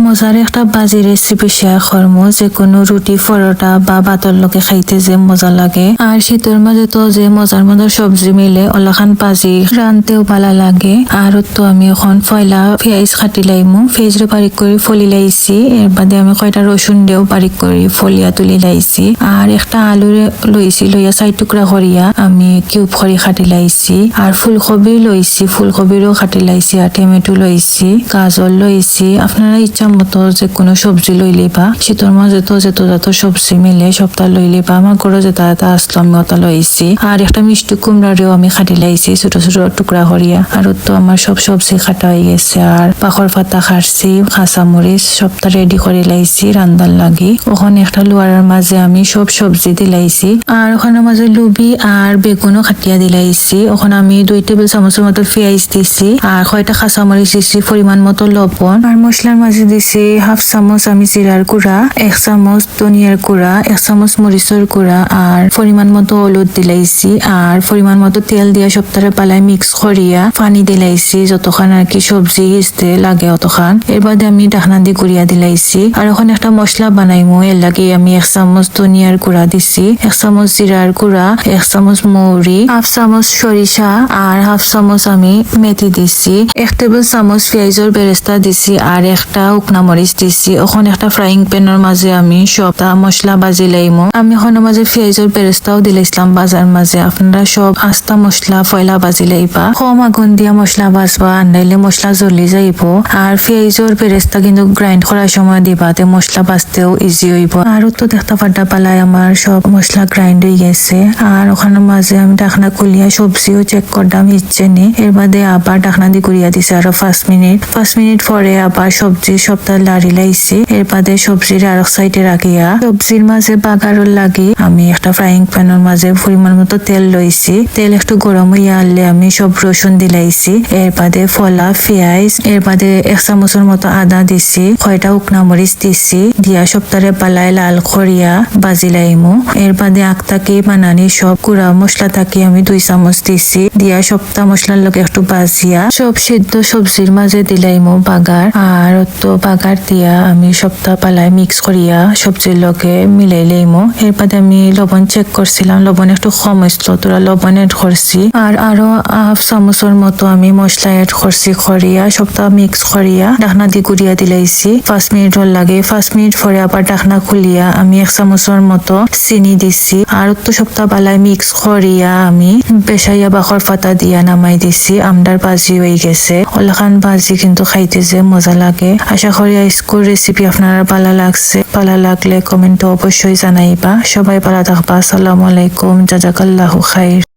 মজার একটা বাজি রেসিপি শেয়ার করবো, যে কোনো রুটি পরোটা বা ভাতের লগে খাইতে যে মজা লাগে। আর শীতের মাঝে তো যে মজার মজার সবজি মিলে অলখান বাজি রানতেও ভালো লাগে। আর তো আমি এখন পয়লা পেঁয়াজ কাটি লাইমু, পেঁয়াজরে বারিক করে ফলি লাইছি। এর বাদে আমি কয়টা রসুন দিয়েও বারিক করে ফলিয়া তুলি লাইছি। আর একটা আলু লইছি, লইয়া 4 টুকরা করিয়া আমি কিউব করে কাটি লাইছি। আর ফুলকপি লইছি, ফুলকপিরও কাটি লাইছি। আর টমেটো লইছি, গাজর লইছি। আপনারা ইচ্ছা মতো যে কোনো সবজি লইলে বা শীতের মাঝে তো যেত সবজি মিলে সপ্তাহ লইলে বা আমার ঘরে যেটা আসলো আমি ওটা লইছি। আর একটা মিষ্টি কুমড়ারেও আমি কাটি লাইছি ছোট ছোট টুকরা করিয়া। আর তো আমার সব সবজি কাটা হয়ে গেছে। আর পাখর পাতা কাটছি, কাঁচামরিচ সবটা রেডি করে লাইছি রান্দার লাগি। ওখানে একটা লোয়ারের মাঝে আমি সব সবজি দিলাইছি। আর ওখানে মাঝে লুবি আর বেগুনও কাটিয়া দিলাইছি। ওখানে আমি 2 টেবিল চামচের মতো পেঁয়াজ দিছি। আর কয়টা কাঁচামরিচ দিছি, পরিমাণ মতো লবণ। আর মশলার মাঝে দিছি 1/2 চামচ আমি জিরার গুঁড়া, 1 চামচ ধনিয়ার গুঁড়া, 1 চামচ মরিচের গুঁড়া। আর পরিমাণ মতো হলুদ দিলাইছি। আর পরিমাণ মতো তেল দিয়া সপ্তাহে পালাই মিক্স করিয়া পানি দিলাইছি, যতখান আর কি সবজি ইস্তে লাগে অতখান। এর বাদে আমি ঢাকনা দিয়ে গুড়িয়া দিলাইছি। আর ওখানে একটা মশলা বানাইমু, এর লাগে আমি 1 চামচ ধনিয়ার গুঁড়া দিছি, 1 চামচ জিরার গুঁড়া, 1 চামচ মৌরি, 1/2 চামচ সরিষা আর 1/2 চামচ আমি মেথি দিছি, 1 টেবিল চামচ পেঁয়াজের বেরেস্তা দিছি। আর একটা উকনা মরিচ দিছি। ওখানে একটা ফ্রাইং প্যানের মাঝে আমি সবটা মশলা বাজি লাইমু। আমি ওখানে মাঝে পেঁয়াজের বেরেস্তাও দিলাইছিলাম বাজার মাঝে। আপনারা সব আস্তা মশলা ফয়লা বাজি লাইবা, কম আগুন দিয়া মশলা বাজবা, আনাইলে মশলা জ্বলি যাইব। আর পেঁয়াজের বেরেস্তা কিন্তু গ্রাইন্ড করার সময় দিবা, তে মশলা বাজতেও ইজি হইব। আর তো দেখতে পাড্ডা পালাই আমার সব মশলা গ্রাইন্ড হয়ে গেছে। আর ওখানে মাঝে আমি ঢাকনা খুলিয়া সবজিও চেক করলাম ইচ্ছে নি। এর বাদে আবার ঢাকনা দিয়ে গুড়িয়া দিছি আরো 5 মিনিট পরে আবার সবজি সবটা লাড়ি লাইছি। এর বাদে সবজির আর এক সাইডে রাখিয়া সবজির মাঝে বাগারর লাগি আমি একটা ফ্রাইং প্যানের মাঝে পরিমাণ মতো তেল লইছি। তেল একটু গরম হইয়া আনলে আমি সব রসুন দিলাইছি। এর বাদে ফলা পেঁয়াজ, এর বাদে 1 চামচের মতো আদা দিছি, কয়টা উকনা মরিচ দিছি, দিয়া সপ্তাহে পালাই লাল করিয়া বাজি লাইমু। এর বাদে আকতাকি বানানি সব গুঁড়া মশলা থাকি আমি 2 চামচ দিছি, দিয়া সপ্তাহ মশলার লগে একটু বাজিয়া সব সিদ্ধ সবজির মাঝে দিলাইমু বাগার। আর তো বাগার দিয়া আমি সপ্তাহ পালাই মিক্স করিয়া সবজির লগে মিলাই লাইমু। এর বাদে আমি লবণ চেক করছিলাম, লবণ একটু কম হয়েছিল, তোরা লবণ এড করছি। আর আরো 1/2 চামচের মতো আমি মশলা এড করছি, করিয়া সপ্তাহ মিক্স করিয়া ঢাকনা দিয়ে গুড়িয়া দিলাইছি 5 মিনিটর লাগে। 5 মিনিট পরে আবার ঢাকনা খুলিয়া আমি 1 চামচের মতো চিনি দিছি। আর তো সপ্তাহ পালাই মিক্স করিয়া আমি পেশাইয়া বাখর পাতা দিয়া নামাই দিছি। আমদার বাজি হয়ে গেছে। অলখান বাজি কিন্তু খাইতে যে মজা লাগে। আশা করি আজকের রেসিপি আপনারা ভালো লাগছে। ভালো লাগলে কমেন্টে অবশ্যই জানাইবা। সবাই ভালো থাকবা। আসসালামু আলাইকুম, জাজাকাল্লাহু খাইর।